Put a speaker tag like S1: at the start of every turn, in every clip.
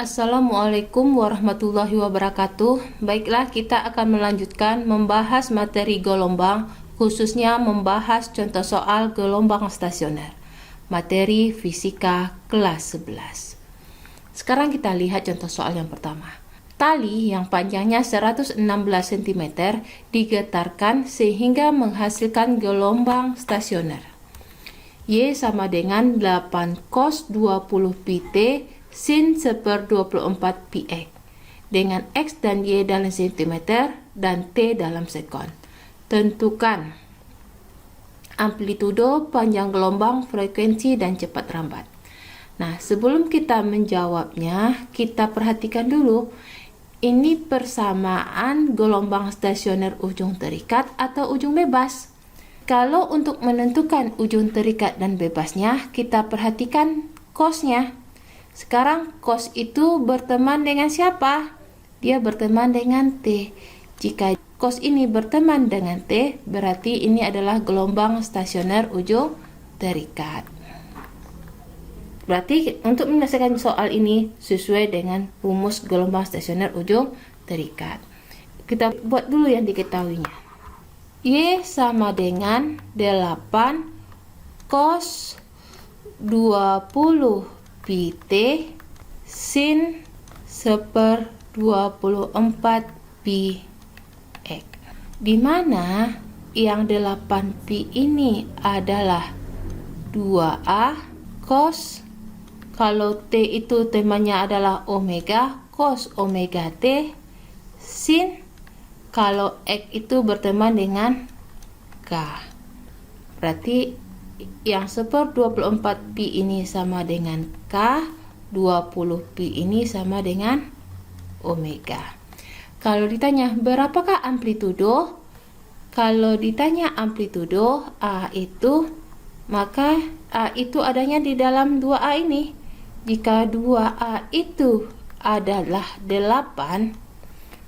S1: Assalamualaikum warahmatullahi wabarakatuh. Baiklah, kita akan melanjutkan membahas materi gelombang, khususnya membahas contoh soal gelombang stasioner. Materi fisika kelas 11. Sekarang kita lihat contoh soal yang pertama. Tali yang panjangnya 116 cm digetarkan sehingga menghasilkan gelombang stasioner. Y sama dengan 8 cos 20 pt sin 1/24 px dengan X dan Y dalam cm dan T dalam sekon. Tentukan amplitudo, panjang gelombang, frekuensi, dan cepat rambat. Nah, sebelum kita menjawabnya, kita perhatikan dulu. Ini persamaan gelombang stasioner ujung terikat atau ujung bebas. Kalau untuk menentukan ujung terikat dan bebasnya, kita perhatikan cosnya. Sekarang cos itu berteman dengan siapa? Dia berteman dengan T. Jika cos ini berteman dengan T, berarti ini adalah gelombang stasioner ujung terikat. Berarti untuk menyelesaikan soal ini sesuai dengan rumus gelombang stasioner ujung terikat. Kita buat dulu yang diketahuinya. Y sama dengan 8 cos 20 pt sin 1/24 px, di mana yang 8pi ini adalah 2a cos, kalau t itu temanya adalah omega, cos omega t, sin, kalau x itu berteman dengan k, berarti yang 1/24pi ini sama dengan K, 20pi ini sama dengan omega. Kalau ditanya berapakah amplitudo? Kalau ditanya amplitudo A itu, maka A itu adanya di dalam 2A ini. Jika 2A itu adalah 8,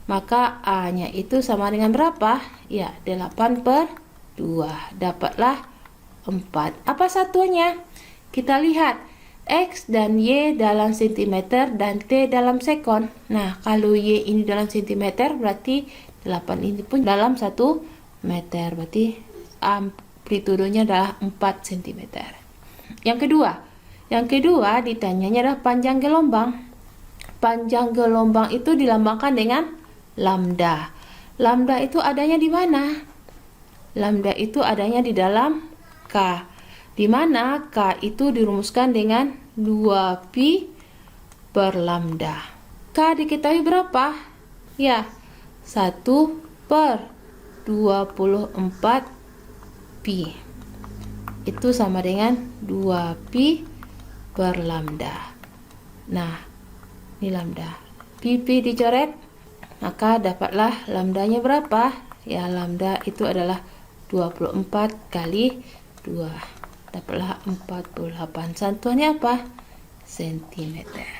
S1: maka A-nya itu sama dengan berapa? Ya, 8/2. Dapatlah 4. Apa satuannya? Kita lihat X dan Y dalam cm dan T dalam sekon. Nah, kalau Y ini dalam cm berarti 8 ini pun dalam 1 meter. Berarti amplitudonya adalah 4 cm. Yang kedua ditanyanya adalah panjang gelombang. Panjang gelombang itu dilambangkan dengan lambda. Lambda itu adanya di mana? Lambda itu adanya di dalam K, di mana K itu dirumuskan dengan 2pi per lambda. K diketahui berapa? Ya, 1/24 pi. Itu sama dengan 2pi per lambda. Nah, ini lambda. Pi dicoret, maka dapatlah lambdanya berapa? Ya, lambda itu adalah 24 kali 2, dapatlah 48. Satuannya apa? Sentimeter.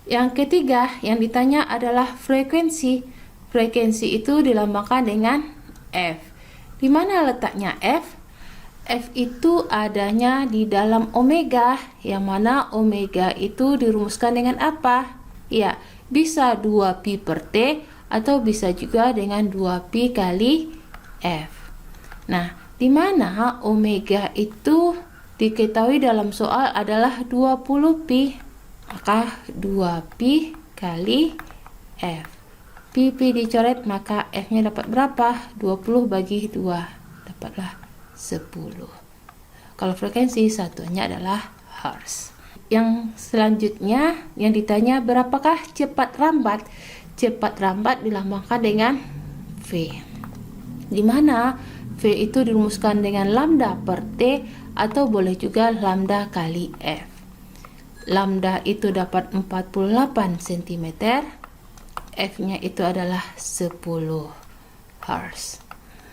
S1: Yang ketiga yang ditanya adalah frekuensi. Frekuensi itu dilambangkan dengan F. Di mana letaknya F? F itu adanya di dalam omega, yang mana omega itu dirumuskan dengan apa? Ya, bisa 2pi per T atau bisa juga dengan 2pi kali F. Nah, di mana omega itu diketahui dalam soal adalah 20pi, maka 2pi kali F. Pi dicoret, maka F-nya dapat berapa? 20 bagi 2, dapatlah 10. Kalau frekuensi satuannya adalah Hertz. Yang selanjutnya yang ditanya berapakah cepat rambat? Cepat rambat dilambangkan dengan V, di mana V itu dirumuskan dengan lambda per T atau boleh juga lambda kali F. Lambda itu dapat 48 cm, F-nya itu adalah 10 Hertz.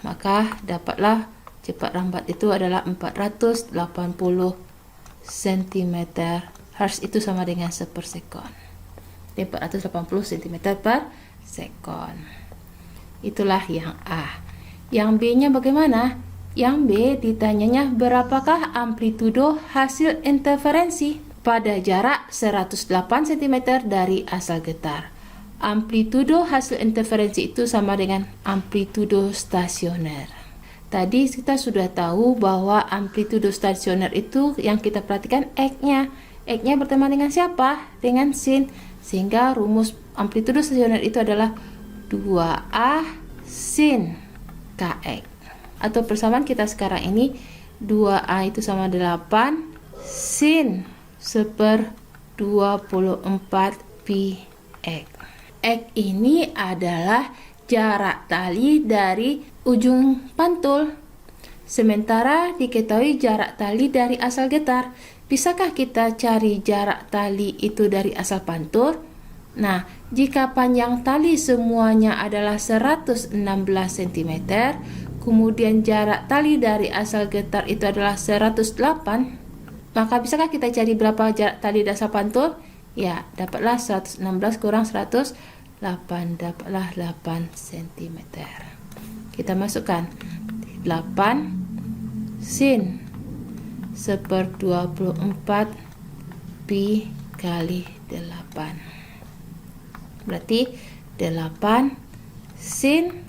S1: Maka dapatlah cepat rambat itu adalah 480 cm Hertz, itu sama dengan 1/sekon. 480 cm per sekon. Itulah yang A. Yang B-nya bagaimana? Yang B ditanyanya berapakah amplitudo hasil interferensi? pada jarak 108 cm dari asal getar. Amplitudo hasil interferensi itu sama dengan amplitudo stasioner. Tadi kita sudah tahu bahwa amplitudo stasioner itu yang kita perhatikan X-nya. X-nya berteman dengan siapa? Dengan sin. Sehingga rumus amplitudo stasioner itu adalah 2A sin Kx. Atau persamaan kita sekarang ini 2A itu sama 8 sin 1/24 pi X. X ini adalah jarak tali dari ujung pantul. Sementara diketahui jarak tali dari asal getar. Bisakah kita cari jarak tali itu dari asal pantul? Nah, jika panjang tali semuanya adalah 116 cm, kemudian jarak tali dari asal getar itu adalah 108, maka bisakah kita cari berapa jarak tali dari asal pantul? Ya, dapatlah 116 kurang 108, dapatlah 8 cm. Kita masukkan 8 sin 1/24 pi kali 8. Berarti 8 sin,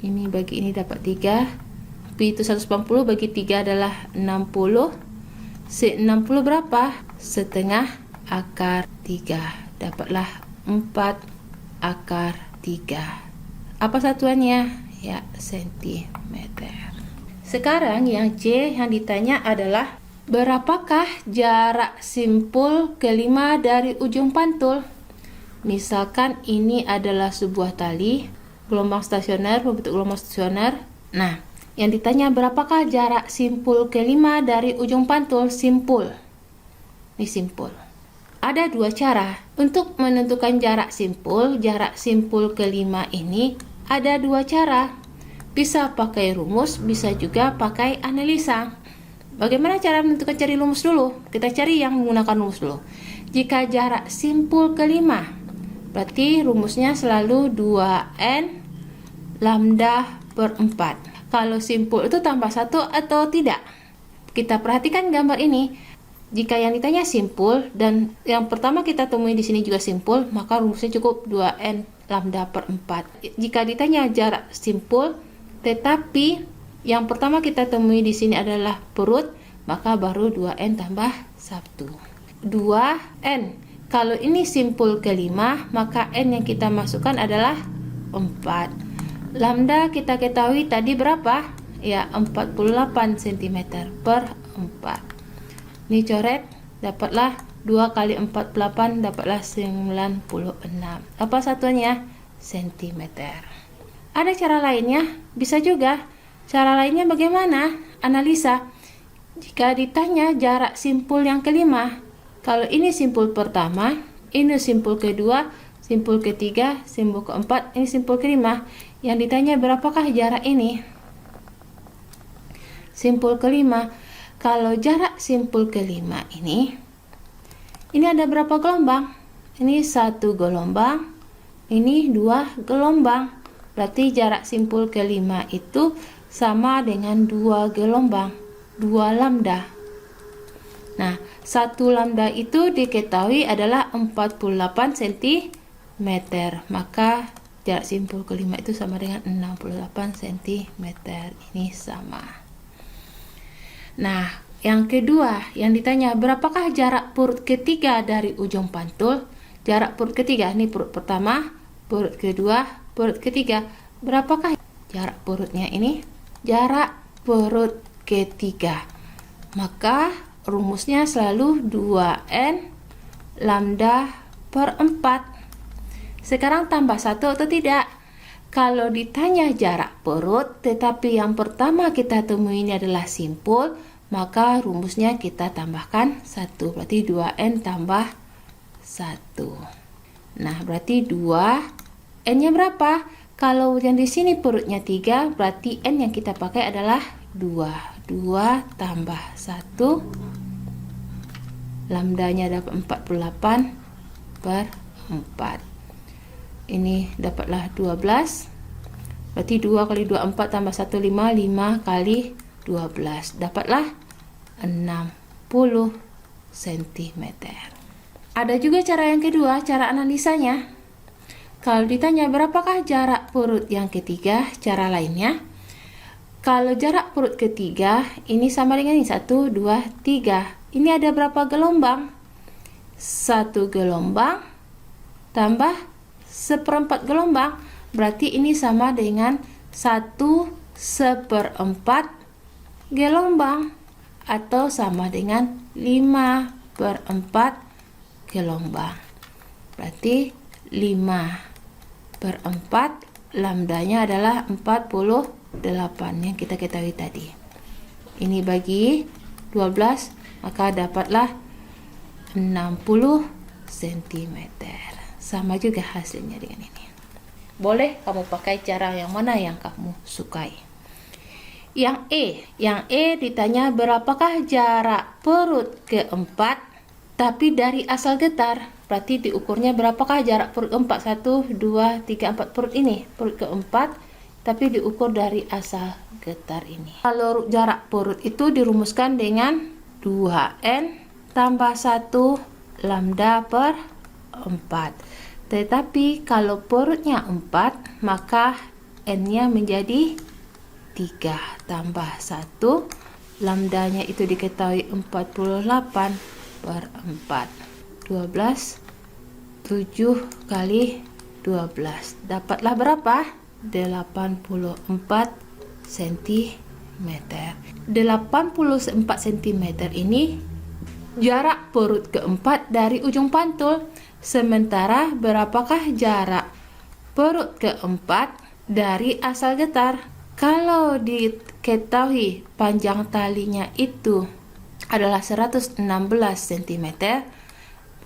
S1: ini bagi ini dapat 3, pi itu 180, bagi 3 adalah 60. Sin 60 berapa? Setengah akar 3. Dapatlah 4 akar 3. Apa satuannya? Ya, sentimeter. Sekarang yang C yang ditanya adalah berapakah jarak simpul kelima dari ujung pantul? Misalkan ini adalah sebuah tali gelombang stasioner, membentuk gelombang stasioner. Nah, yang ditanya berapakah jarak simpul kelima dari ujung pantul? Simpul. Ini simpul. Ada dua cara untuk menentukan jarak simpul kelima ini. Ada dua cara. Bisa pakai rumus, bisa juga pakai analisa. Bagaimana cara menentukan, cari rumus dulu? Kita cari yang menggunakan rumus dulu. Jika jarak simpul kelima, berarti rumusnya selalu 2n lambda per 4. Kalau simpul itu tambah 1 atau tidak? Kita perhatikan gambar ini. Jika yang ditanya simpul dan yang pertama kita temui di sini juga simpul, maka rumusnya cukup 2n lambda per 4. Jika ditanya jarak simpul tetapi yang pertama kita temui di sini adalah perut, maka baru 2n tambah 1. 2n. Kalau ini simpul kelima, maka n yang kita masukkan adalah 4. Lambda kita ketahui tadi berapa? Ya, 48 cm per 4. Ini coret, dapatlah 2 kali 48, dapatlah 96. Apa satuannya? Sentimeter. Ada cara lainnya? Bisa juga. Cara lainnya bagaimana? Analisa. Jika ditanya jarak simpul yang kelima, kalau ini simpul pertama, ini simpul kedua, simpul ketiga, simpul keempat, ini simpul kelima. Yang ditanya berapakah jarak ini? Simpul kelima. Kalau jarak simpul kelima ini ada berapa gelombang? Ini 1 gelombang, ini 2 gelombang. Berarti jarak simpul kelima itu sama dengan 2 gelombang, 2 lambda. Nah, 1 lambda itu diketahui adalah 48 cm. Maka jarak simpul kelima itu sama dengan 68 cm. Ini sama. Nah, yang kedua, yang ditanya berapakah jarak perut ketiga dari ujung pantul? Jarak perut ketiga, ini perut pertama, perut kedua, perut ketiga. Berapakah jarak perutnya ini? Jarak perut ketiga. Maka rumusnya selalu 2n lambda per 4. Sekarang tambah 1 atau tidak? Kalau ditanya jarak perut, tetapi yang pertama kita temui ini adalah simpul, maka rumusnya kita tambahkan 1. Berarti 2n tambah 1. Nah, berarti 2. N-nya berapa? Kalau yang di sini perutnya 3, berarti N yang kita pakai adalah 2. 2 tambah 1. Lambdanya dapat 48 per 4. Ini dapatlah 12. Berarti 2 kali 2, 4 tambah 1, 5. 5 kali 12. Dapatlah 60 cm. Ada juga cara yang kedua, cara analisanya. Kalau ditanya berapakah jarak perut yang ketiga, cara lainnya. Kalau jarak perut ketiga, ini sama dengan ini, 1, 2, 3. Ini ada berapa gelombang? 1 gelombang tambah 1/4 gelombang. Berarti ini sama dengan 1/4 gelombang. Atau sama dengan 5/4 gelombang. Berarti 5/4, lambdanya adalah 48 yang kita ketahui tadi. Ini bagi 12, maka dapatlah 60 cm. Sama juga hasilnya dengan ini. Boleh kamu pakai cara yang mana yang kamu sukai. Yang E ditanya berapakah jarak perut keempat tapi dari asal getar. Berarti diukurnya berapakah jarak perut keempat, 1, 2, 3, 4 perut ini, perut keempat, tapi diukur dari asal getar ini. Kalau jarak perut itu dirumuskan dengan 2N tambah 1 lambda per 4. Tetapi kalau perutnya 4, maka N-nya menjadi 3 tambah 1, lambdanya itu diketahui 48 per 4. 12, 7 kali 12. Dapatlah berapa? 84 cm. 84 cm ini jarak perut keempat dari ujung pantul. Sementara berapakah jarak perut keempat dari asal getar? Kalau diketahui panjang talinya itu adalah 116 cm,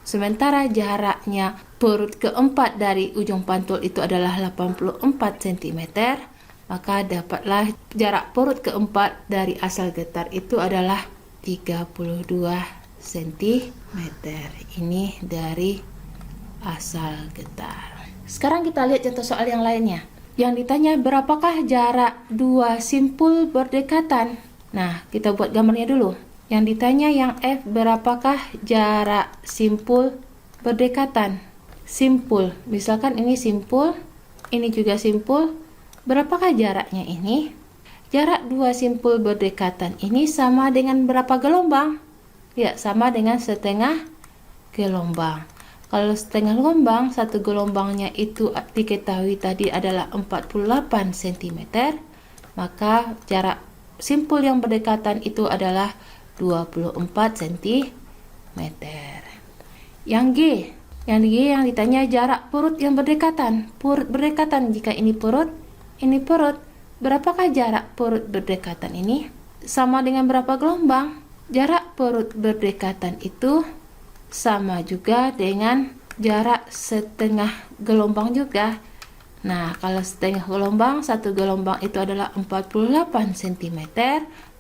S1: sementara jaraknya perut keempat dari ujung pantul itu adalah 84 cm, maka dapatlah jarak perut keempat dari asal getar itu adalah 32 cm. Ini dari asal getar. Sekarang kita lihat contoh soal yang lainnya. Yang ditanya berapakah jarak dua simpul berdekatan. Nah, kita buat gambarnya dulu. Yang ditanya yang F, berapakah jarak simpul berdekatan? Simpul, misalkan ini simpul, ini juga simpul. Berapakah jaraknya ini? Jarak dua simpul berdekatan ini sama dengan berapa gelombang? Ya, sama dengan setengah gelombang. Kalau setengah gelombang, satu gelombangnya itu diketahui tadi adalah 48 cm, maka jarak simpul yang berdekatan itu adalah 24 cm. Yang G yang ditanya jarak perut yang berdekatan. Perut berdekatan, jika ini perut, berapakah jarak perut berdekatan ini? Sama dengan berapa gelombang? Jarak perut berdekatan itu sama juga dengan jarak setengah gelombang juga. Nah, kalau setengah gelombang, satu gelombang itu adalah 48 cm,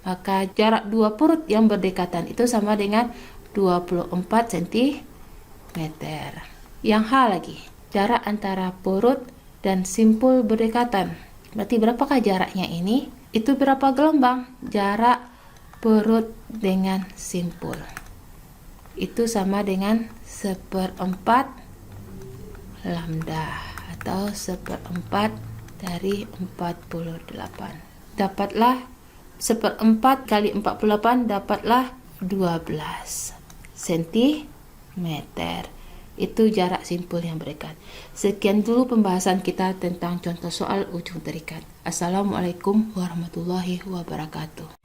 S1: maka jarak dua perut yang berdekatan itu sama dengan 24 cm. Yang H lagi, jarak antara perut dan simpul berdekatan. Berarti berapakah jaraknya ini? Itu berapa gelombang? Jarak perut dengan simpul itu sama dengan 1/4 lambda atau 1/4 dari 48. Dapatlah 1/4 kali 48, dapatlah 12 cm. Itu jarak simpul yang berikat. Sekian dulu pembahasan kita tentang contoh soal ujung terikat. Assalamualaikum warahmatullahi wabarakatuh.